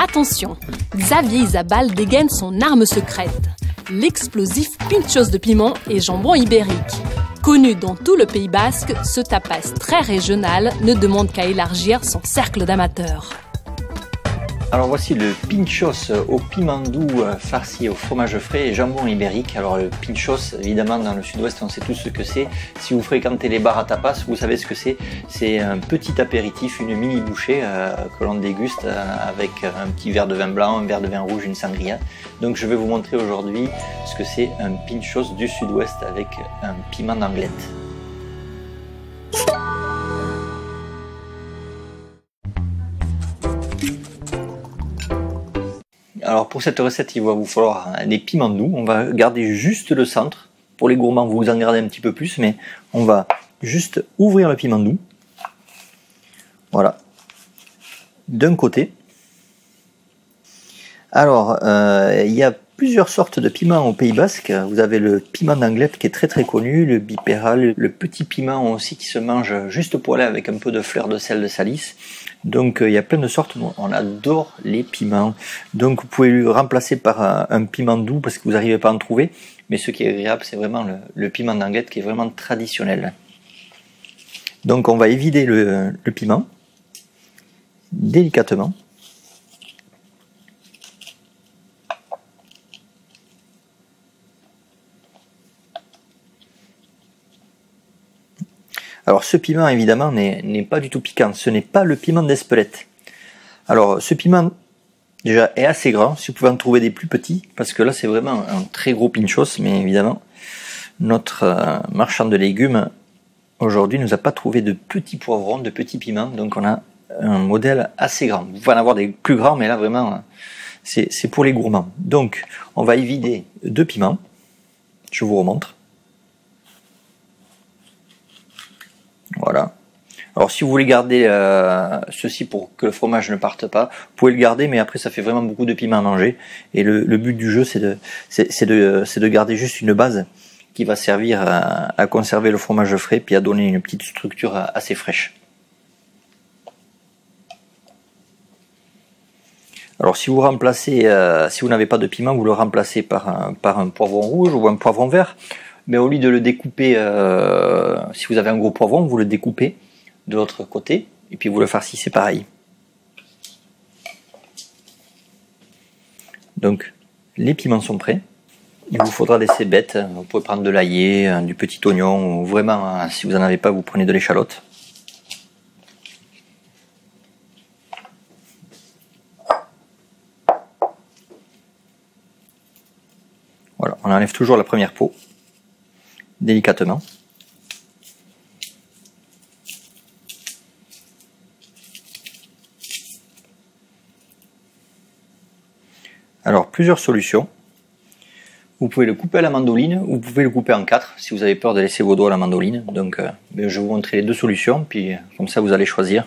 Attention, Xavier Isabal dégaine son arme secrète, l'explosif pinchos de piment et jambon ibérique. Connu dans tout le Pays Basque, ce tapas très régional ne demande qu'à élargir son cercle d'amateurs. Alors voici le pinchos au piment doux farci au fromage frais et jambon ibérique. Alors le pinchos, évidemment dans le sud-ouest on sait tous ce que c'est. Si vous fréquentez les bars à tapas, vous savez ce que c'est. C'est un petit apéritif, une mini bouchée que l'on déguste avec un petit verre de vin blanc, un verre de vin rouge, une sangria. Donc je vais vous montrer aujourd'hui ce que c'est un pinchos du sud-ouest avec un piment d'Anglette. Alors pour cette recette, il va vous falloir des piments doux. On va garder juste le centre. Pour les gourmands, vous en gardez un petit peu plus, mais on va juste ouvrir le piment doux. Voilà. D'un côté. Alors, il y a plusieurs sortes de piments au Pays Basque. Vous avez le piment d'Anglette qui est très très connu, le bipéral, le petit piment aussi qui se mange juste poêlé avec un peu de fleur de sel de Salis. Donc il y a plein de sortes, on adore les piments. Donc vous pouvez le remplacer par un piment doux parce que vous n'arrivez pas à en trouver. Mais ce qui est agréable, c'est vraiment le piment d'Anglette qui est vraiment traditionnel. Donc on va évider le piment délicatement. Alors ce piment évidemment n'est pas du tout piquant, ce n'est pas le piment d'Espelette. Alors ce piment déjà est assez grand, si vous pouvez en trouver des plus petits, parce que là c'est vraiment un très gros pinchos, mais évidemment notre marchand de légumes aujourd'hui nous a pas trouvé de petits poivrons, de petits piments, donc on a un modèle assez grand. Vous pouvez en avoir des plus grands, mais là vraiment c'est pour les gourmands. Donc on va y vider 2 piments, je vous remontre. Voilà. Alors si vous voulez garder ceci pour que le fromage ne parte pas, vous pouvez le garder, mais après ça fait vraiment beaucoup de piment à manger. Et le but du jeu c'est de garder juste une base qui va servir à conserver le fromage frais, puis à donner une petite structure assez fraîche. Alors si vous remplacez, si vous n'avez pas de piment, vous le remplacez par un poivron rouge ou un poivron vert. Mais au lieu de le découper, si vous avez un gros poivron, vous le découpez de l'autre côté, et puis vous le farcissez pareil. Donc, les piments sont prêts. Il vous faudra des cébettes. Vous pouvez prendre de l'ail, du petit oignon, ou vraiment, si vous n'en avez pas, vous prenez de l'échalote. Voilà, on enlève toujours la première peau. Délicatement. Alors plusieurs solutions. Vous pouvez le couper à la mandoline ou vous pouvez le couper en 4 si vous avez peur de laisser vos doigts à la mandoline. Donc je vais vous montrer les deux solutions, puis comme ça vous allez choisir.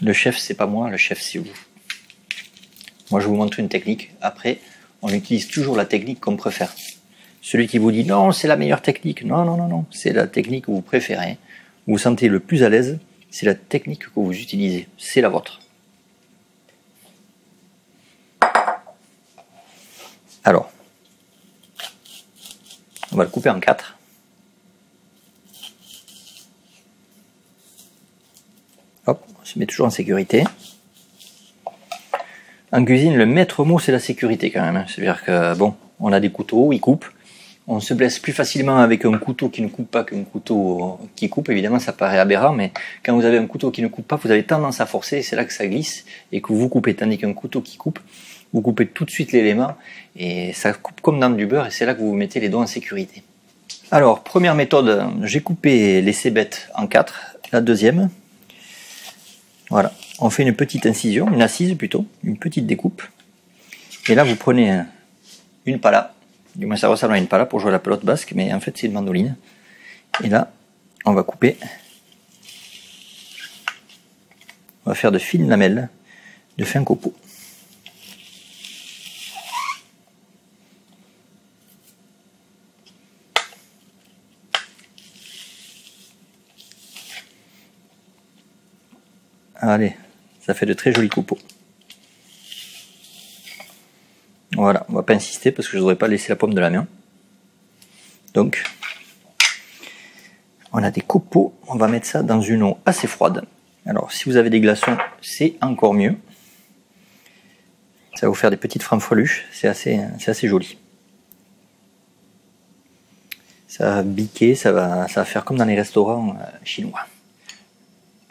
Le chef c'est pas moi, le chef c'est vous. Moi, je vous montre une technique. Après, on utilise toujours la technique qu'on préfère. Celui qui vous dit non, c'est la meilleure technique. Non, non, non, non. C'est la technique que vous préférez. Vous vous sentez le plus à l'aise. C'est la technique que vous utilisez. C'est la vôtre. Alors, on va le couper en 4. Hop, on se met toujours en sécurité. En cuisine, le maître mot, c'est la sécurité quand même. C'est-à-dire que, bon, on a des couteaux, ils coupent. On se blesse plus facilement avec un couteau qui ne coupe pas qu'un couteau qui coupe. Évidemment, ça paraît aberrant, mais quand vous avez un couteau qui ne coupe pas, vous avez tendance à forcer, et c'est là que ça glisse, et que vous coupez. Tandis qu'un couteau qui coupe, vous coupez tout de suite l'élément, et ça coupe comme dans du beurre, et c'est là que vous mettez les doigts en sécurité. Alors, première méthode, j'ai coupé les cébettes en 4. La deuxième, voilà. On fait une petite incision, une assise plutôt, une petite découpe. Et là, vous prenez une pala. Du moins, ça ressemble à une pala pour jouer à la pelote basque, mais en fait, c'est une mandoline. Et là, on va couper. On va faire de fines lamelles de fin copeaux. Allez, ça fait de très jolis copeaux. Voilà, on va pas insister parce que je ne voudrais pas laisser la paume de la main. Donc, on a des copeaux, on va mettre ça dans une eau assez froide. Alors, si vous avez des glaçons, c'est encore mieux. Ça va vous faire des petites franfreluches, c'est assez joli. Ça va biquer, ça va faire comme dans les restaurants chinois.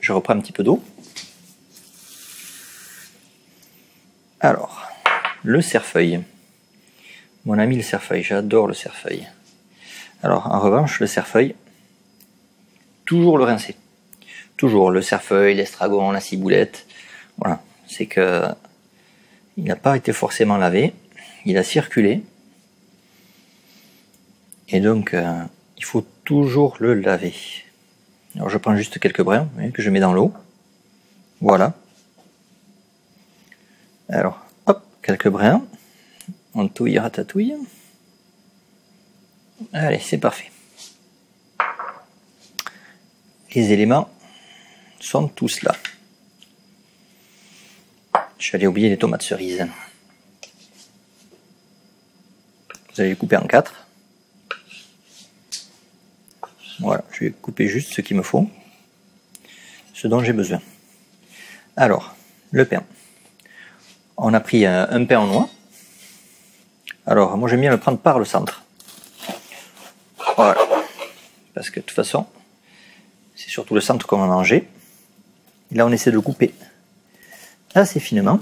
Je reprends un petit peu d'eau. Alors, le cerfeuil. Mon ami le cerfeuil, j'adore le cerfeuil. Alors, en revanche, le cerfeuil, toujours le rincer. Toujours le cerfeuil, l'estragon, la ciboulette. Voilà, c'est que il n'a pas été forcément lavé, il a circulé. Et donc, il faut toujours le laver. Alors, je prends juste quelques brins que je mets dans l'eau. Voilà. Alors, hop, quelques brins. On touille, ratatouille. Allez, c'est parfait. Les éléments sont tous là. Je vais aller oublier les tomates cerises. Vous allez les couper en 4. Voilà, je vais couper juste ce qu'il me faut, ce dont j'ai besoin. Alors, le pain. On a pris un pain en noix. Alors, moi j'aime bien le prendre par le centre. Voilà. Parce que de toute façon, c'est surtout le centre qu'on va manger. Et là, on essaie de le couper assez finement.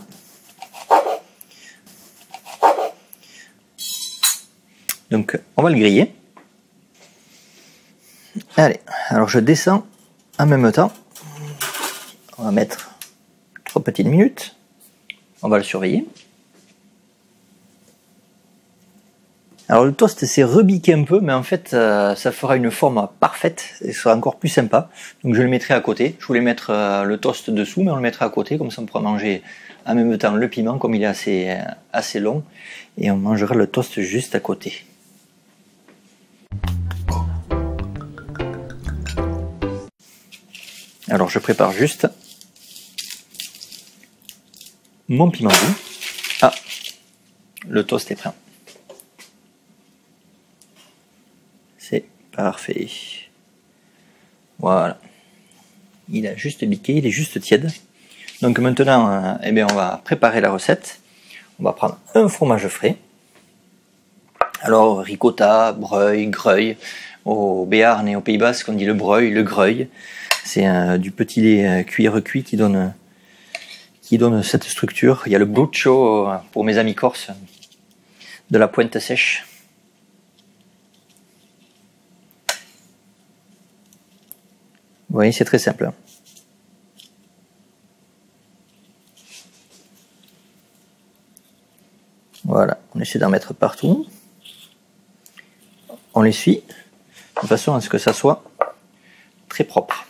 Donc, on va le griller. Allez, alors je descends en même temps. On va mettre 3 petites minutes. On va le surveiller. Alors le toast s'est rebiqué un peu, mais en fait ça fera une forme parfaite et ce sera encore plus sympa. Donc je le mettrai à côté. Je voulais mettre le toast dessous, mais on le mettra à côté, comme ça on pourra manger en même temps le piment, comme il est assez long, et on mangera le toast juste à côté. Alors je prépare juste mon piment doux. Ah, le toast est prêt. C'est parfait. Voilà. Il a juste biqué, il est juste tiède. Donc maintenant, eh bien, on va préparer la recette. On va prendre un fromage frais. Alors ricotta, breuil, greuil. Au Béarn et au Pays Basque, on dit le breuil, le greuil. C'est du petit lait cuit recuit qui donne cette structure. Il y a le bruccio pour mes amis corses, de la pointe sèche. Vous voyez, c'est très simple. Voilà, on essaie d'en mettre partout. On l'essuie de façon à ce que ça soit très propre.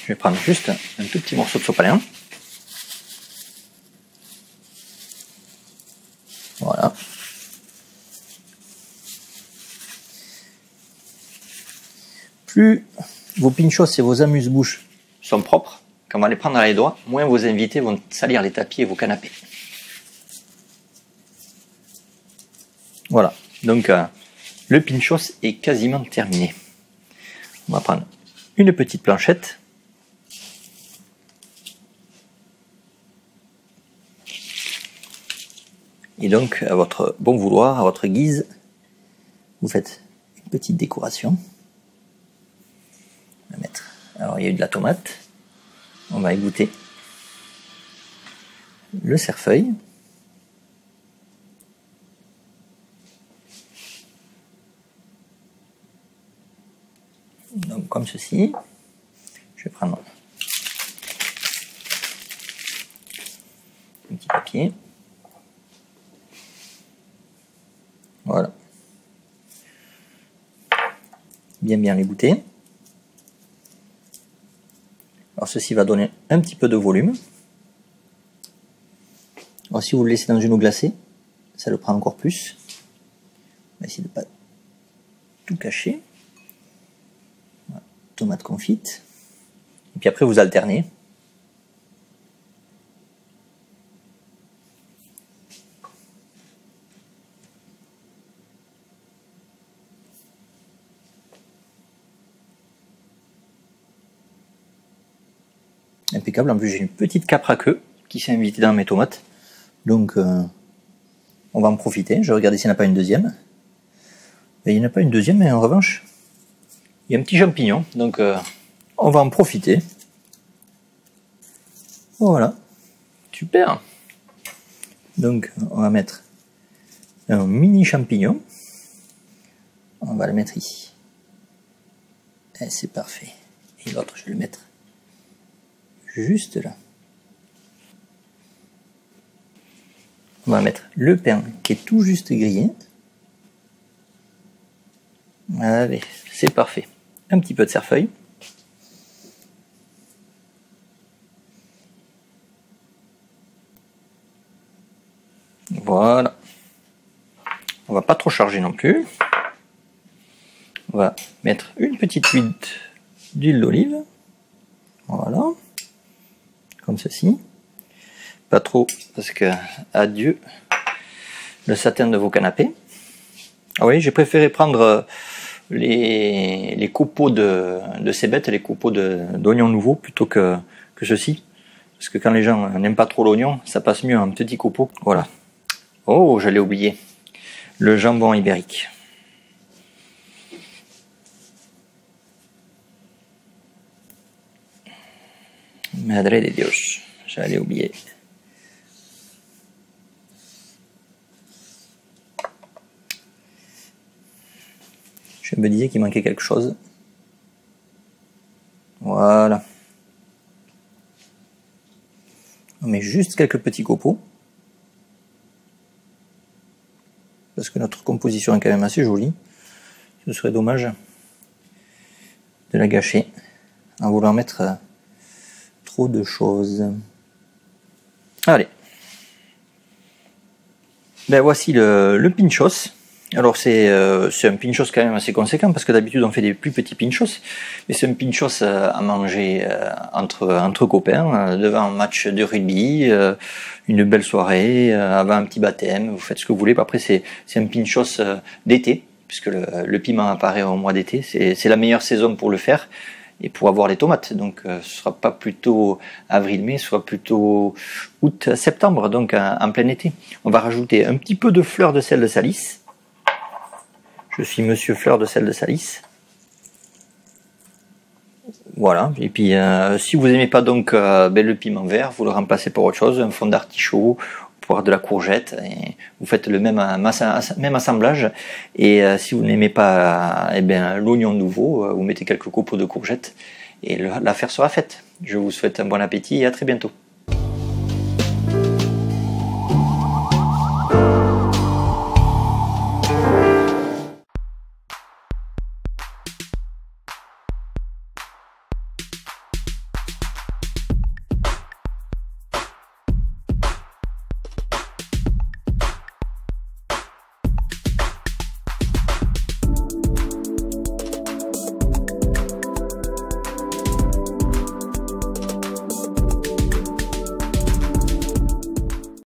Je vais prendre juste un tout petit morceau de sopalin. Voilà. Plus vos pinchos et vos amuse-bouches sont propres, quand on va les prendre dans les doigts, moins vos invités vont salir les tapis et vos canapés. Voilà, donc le pinchos est quasiment terminé. On va prendre une petite planchette. Et donc, à votre bon vouloir, à votre guise, vous faites une petite décoration. On va mettre. Alors, il y a eu de la tomate. On va égoutter le cerfeuil. Donc, comme ceci. Je vais prendre un petit papier. Voilà. Bien égoutter. Alors ceci va donner un petit peu de volume. Alors si vous le laissez dans une eau glacée, ça le prend encore plus. va essayer de ne pas tout cacher. Voilà. Tomate confite. Et puis après vous alternez. Impeccable, en plus j'ai une petite capre à queue qui s'est invitée dans mes tomates. Donc on va en profiter. Je vais regarder s'il n'y en a pas une deuxième. Et il n'y en a pas une deuxième, mais en revanche, il y a un petit champignon. Donc on va en profiter. Voilà. Super. Donc on va mettre un mini champignon. On va le mettre ici. Et c'est parfait. Et l'autre, je vais le mettre juste là. On va mettre le pain qui est tout juste grillé. Allez, c'est parfait. Un petit peu de cerfeuil. Voilà. On va pas trop charger non plus. On va mettre une petite huile d'huile d'olive. Voilà. Comme ceci. Pas trop, parce que adieu le satin de vos canapés. Ah oui, j'ai préféré prendre les copeaux de cébettes, les copeaux d'oignons nouveaux plutôt que ceci. Parce que quand les gens n'aiment pas trop l'oignon, ça passe mieux en petits copeaux. Voilà. Oh, j'allais oublier. Le jambon ibérique. Madre de Dios. J'allais oublier. Je me disais qu'il manquait quelque chose. Voilà. On met juste quelques petits copeaux. Parce que notre composition est quand même assez jolie. Ce serait dommage de la gâcher en voulant mettre trop de choses. Allez. Ben voici le pinchos. Alors c'est un pinchos quand même assez conséquent parce que d'habitude on fait des plus petits pinchos, mais c'est un pinchos à manger entre copains, devant un match de rugby, une belle soirée, avant un petit baptême, vous faites ce que vous voulez. Après c'est un pinchos d'été, puisque le piment apparaît au mois d'été, c'est la meilleure saison pour le faire et pour avoir les tomates. Donc ce sera pas plutôt avril-mai, ce sera plutôt août-septembre, donc en plein été. On va rajouter un petit peu de fleur de sel de Salis. Je suis monsieur fleur de sel de Salis. Voilà. Et puis, si vous n'aimez pas donc le piment vert, vous le remplacez par autre chose, un fond d'artichaut, poire de la courgette, et vous faites le même assemblage. Et si vous n'aimez pas l'oignon nouveau, vous mettez quelques copeaux de courgette et l'affaire sera faite. Je vous souhaite un bon appétit et à très bientôt.